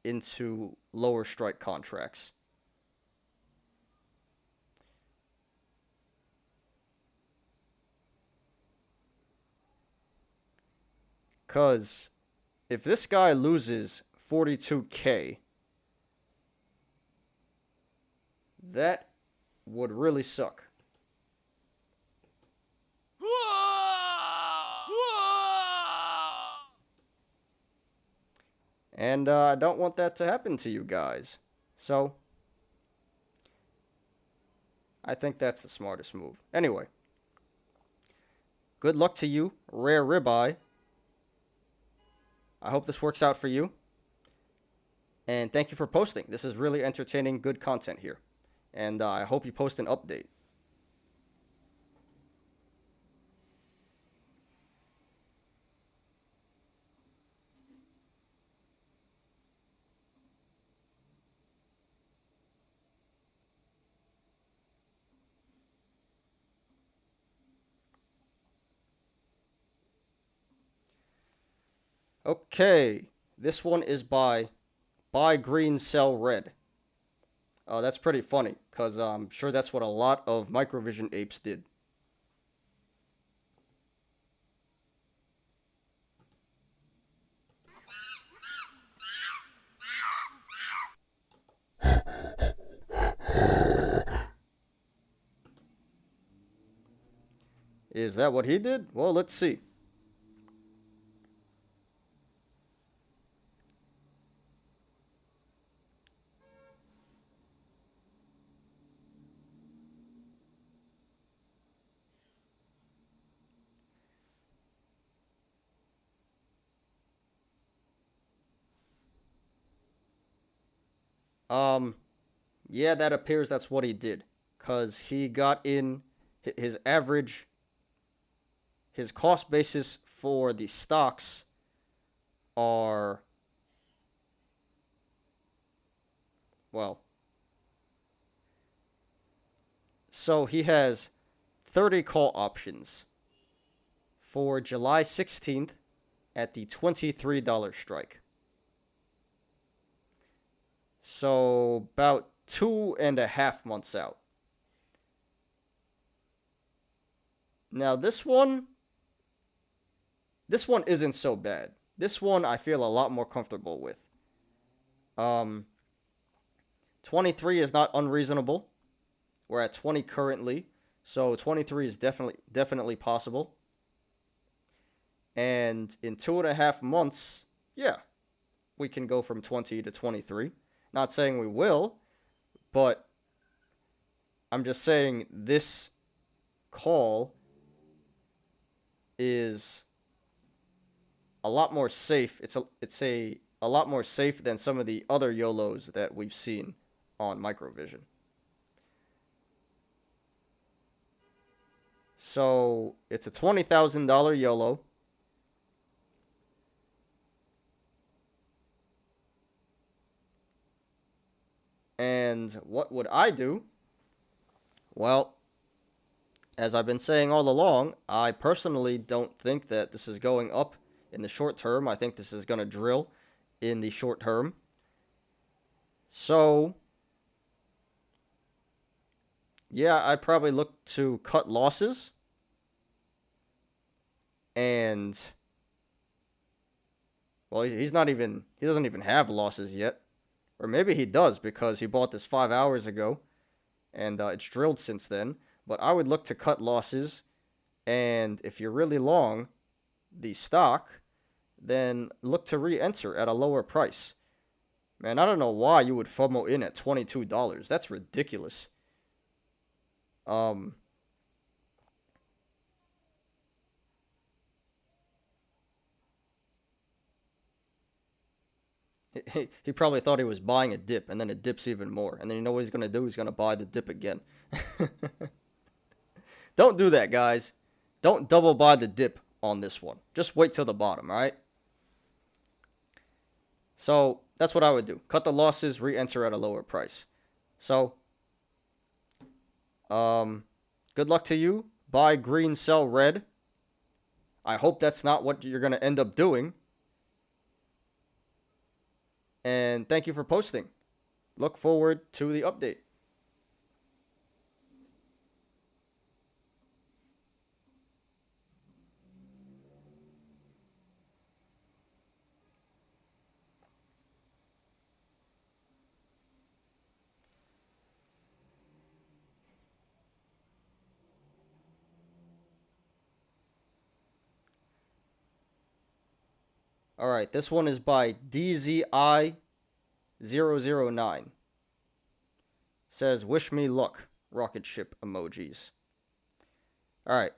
B: into lower strike contracts. Because if this guy loses 42K, that would really suck. And I don't want that to happen to you guys. So, I think that's the smartest move. Anyway, good luck to you, Rare Ribeye. I hope this works out for you. And thank you for posting. This is really entertaining, good content here. And I hope you post an update. Okay, this one is by Buy Green, Sell Red. That's pretty funny, because I'm sure that's what a lot of Microvision apes did. Is that what he did? Well, let's see. Yeah, that appears that's what he did. Because he got in his average, his cost basis for the stocks are, well, so he has 30 call options for July 16th at the $23 strike. So about 2.5 months out. Now this one isn't so bad. This one I feel a lot more comfortable with. 23 is not unreasonable. We're at 20 currently, so 23 is definitely possible. And in 2.5 months, yeah, we can go from 20 to 23. Not saying we will, but I'm just saying this call is a lot more safe. It's a lot more safe than some of the other YOLOs that we've seen on Microvision. So it's a $20,000 YOLO. And what would I do? Well, as I've been saying all along, I personally don't think that this is going up in the short term. I think this is going to drill in the short term. So, yeah, I'd probably look to cut losses. And well, he doesn't even have losses yet. Or maybe he does because he bought this 5 hours ago and it's drilled since then. But I would look to cut losses. And if you're really long the stock, then look to re-enter at a lower price. Man, I don't know why you would FOMO in at $22. That's ridiculous. He probably thought he was buying a dip, and then it dips even more. And then you know what he's going to do? He's going to buy the dip again. Don't do that, guys. Don't double buy the dip on this one. Just wait till the bottom, all right? So that's what I would do. Cut the losses, re-enter at a lower price. So, good luck to you. Buy green, sell red. I hope that's not what you're going to end up doing. And thank you for posting. Look forward to the update. All right, this one is by DZI009. Says, wish me luck, rocket ship emojis. All right.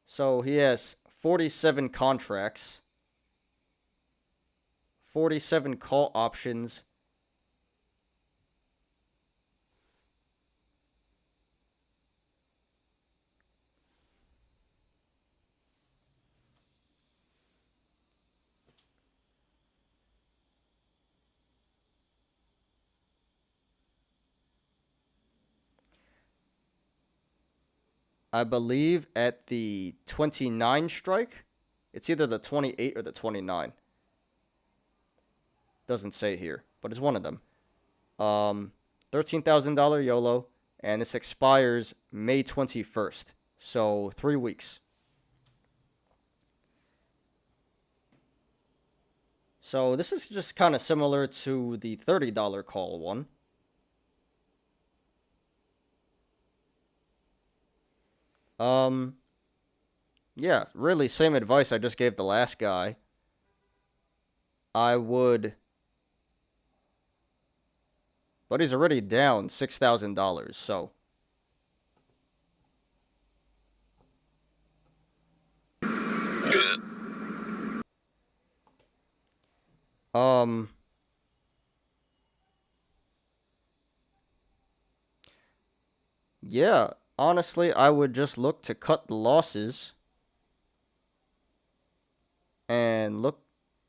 B: So he has 47 contracts, 47 call options, I believe at the 29 strike. It's either the 28 or the 29. Doesn't say here, but it's one of them. $13,000 YOLO, and this expires May 21st. So 3 weeks. So this is just kind of similar to the $30 call one. Yeah, really same advice I just gave the last guy. I would, but he's already down $6,000, so. Yeah, honestly, I would just look to cut the losses and look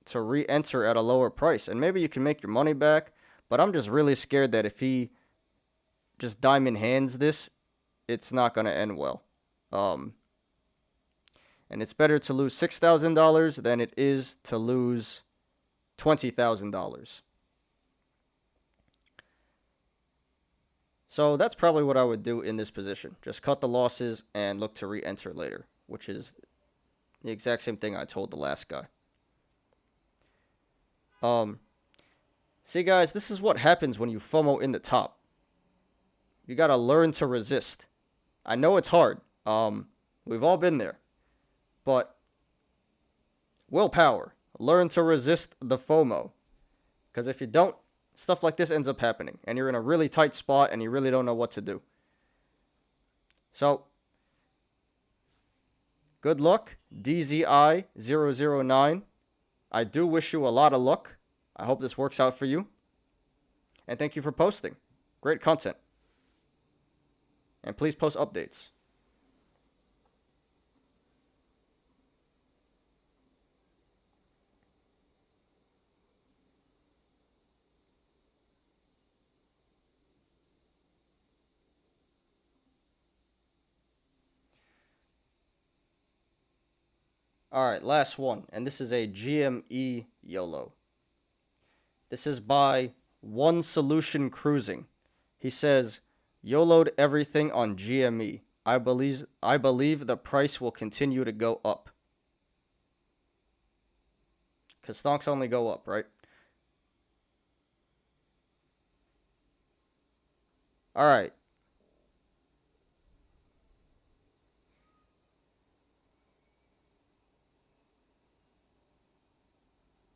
B: to re-enter at a lower price. And maybe you can make your money back, but I'm just really scared that if he just diamond hands this, it's not going to end well. And it's better to lose $6,000 than it is to lose $20,000. So that's probably what I would do in this position. Just cut the losses and look to re-enter later, which is the exact same thing I told the last guy. See, guys, this is what happens when you FOMO in the top. You got to learn to resist. I know it's hard. We've all been there. But willpower. Learn to resist the FOMO. Because if you don't, stuff like this ends up happening. And you're in a really tight spot and you really don't know what to do. So, good luck, DZI009. I do wish you a lot of luck. I hope this works out for you. And thank you for posting. Great content. And please post updates. Alright, last one. And this is a GME YOLO. This is by One Solution Cruising. He says, YOLO'd everything on GME. I believe the price will continue to go up. Because stonks only go up, right? Alright.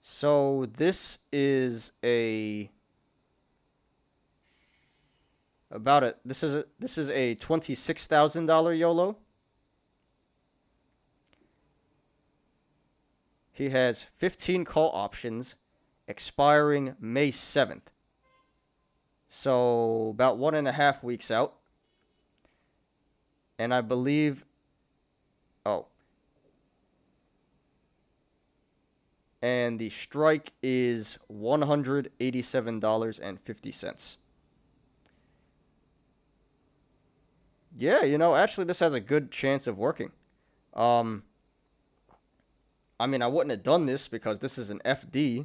B: So this is a this is a $26,000 YOLO. He has 15 call options expiring May 7th. So about 1.5 weeks out. And I believe, and the strike is $187.50. Yeah, actually this has a good chance of working. I mean, I wouldn't have done this because this is an FD.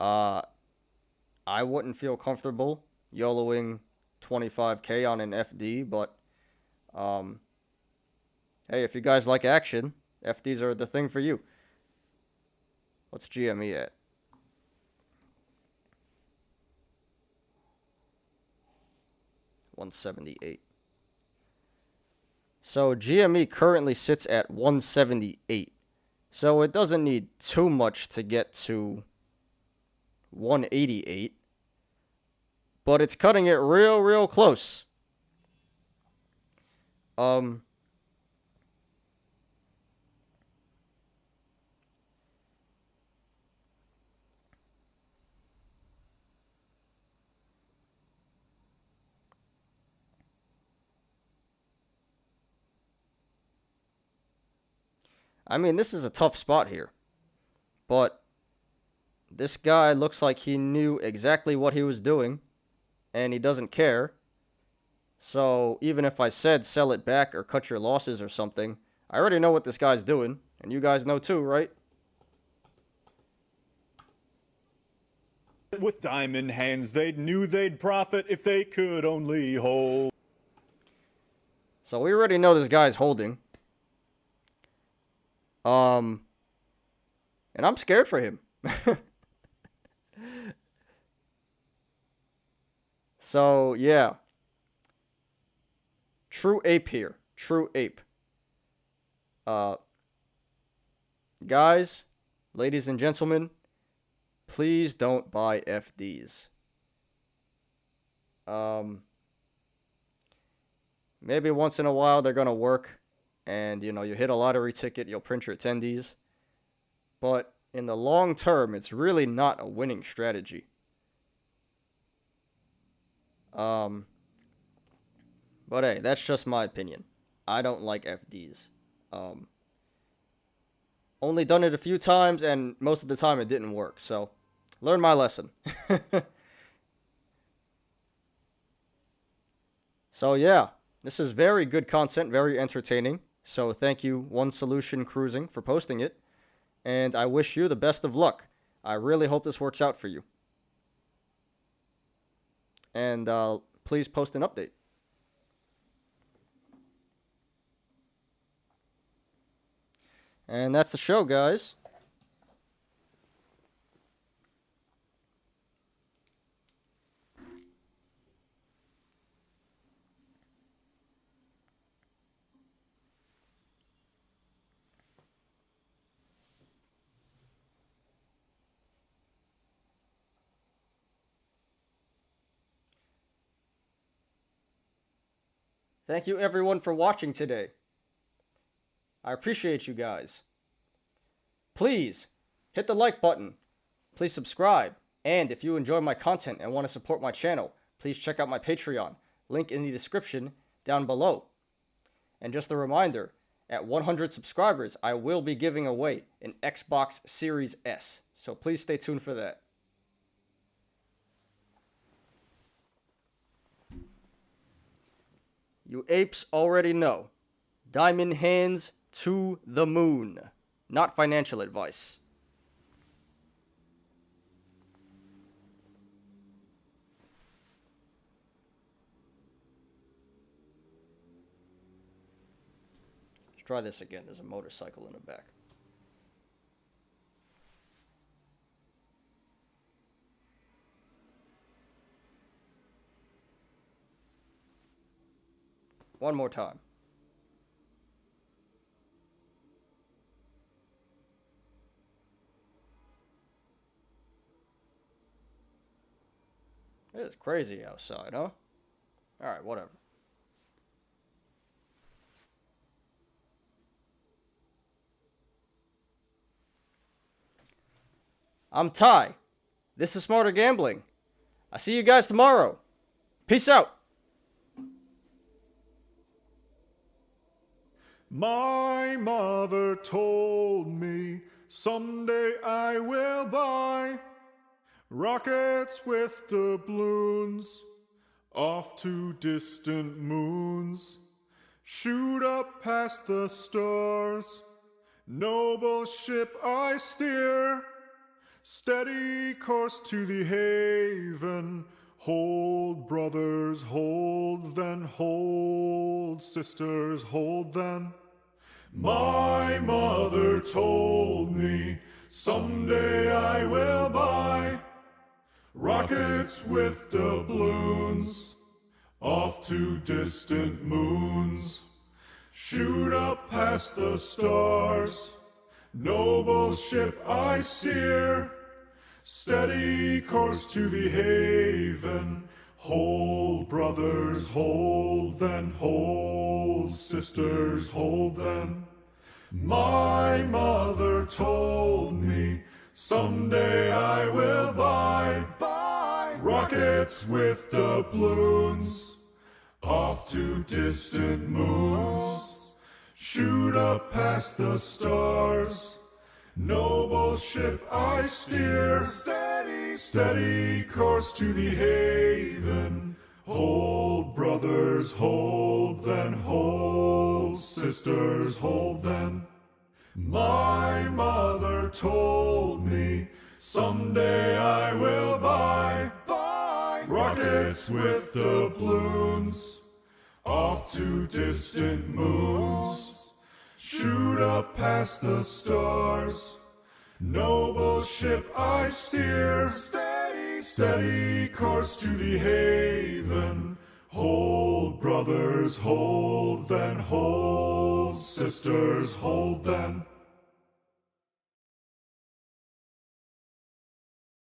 B: I wouldn't feel comfortable YOLOing 25K on an FD, but hey, if you guys like action, FDs are the thing for you. What's GME at? $178. So GME currently sits at 178. So it doesn't need too much to get to 188. But it's cutting it real close. I mean, this is a tough spot here. But this guy looks like he knew exactly what he was doing. And he doesn't care. So even if I said sell it back or cut your losses or something, I already know what this guy's doing. And you guys know too, right?
A: With diamond hands, they knew they'd profit if they could only hold.
B: So we already know this guy's holding. And I'm scared for him. So, yeah. True ape here. True ape. Guys, ladies and gentlemen, please don't buy FDs. Maybe once in a while they're going to work. And, you hit a lottery ticket, you'll print your attendees. But in the long term, it's really not a winning strategy. But hey, that's just my opinion. I don't like FDs. Only done it a few times, and most of the time it didn't work. So, learn my lesson. So yeah, this is very good content, very entertaining. So thank you, One Solution Cruising, for posting it. And I wish you the best of luck. I really hope this works out for you. And please post an update. And that's the show, guys. Thank you everyone for watching today. I appreciate you guys. Please hit the like button. Please subscribe. And if you enjoy my content and want to support my channel, please check out my Patreon. Link in the description down below. And just a reminder, at 100 subscribers, I will be giving away an Xbox Series S. So please stay tuned for that. You apes already know. Diamond hands to the moon. Not financial advice. Let's try this again. There's a motorcycle in the back. One more time. It's crazy outside, huh? Alright, whatever. I'm Ty. This is Smarter Gambling. I see you guys tomorrow. Peace out.
A: My mother told me someday I will buy rockets with doubloons off to distant moons, shoot up past the stars, noble ship I steer, steady course to the haven. Hold, brothers, hold, then hold, sisters, hold, then. My mother told me someday I will buy rockets with doubloons off to distant moons, shoot up past the stars, noble ship I steer, steady course to the haven. Hold, brothers, hold, then hold, sisters, hold, then. My mother told me someday I will buy rockets with doubloons off to distant moons, shoot up past the stars, noble ship I steer, steady course to the haven. Hold, brothers, hold, then hold, sisters, hold, then. My mother told me someday I will buy rockets with doubloons off to distant moons, shoot up past the stars, noble ship I steer, steady course to the haven. Hold, brothers, hold, then hold, sisters, hold, then.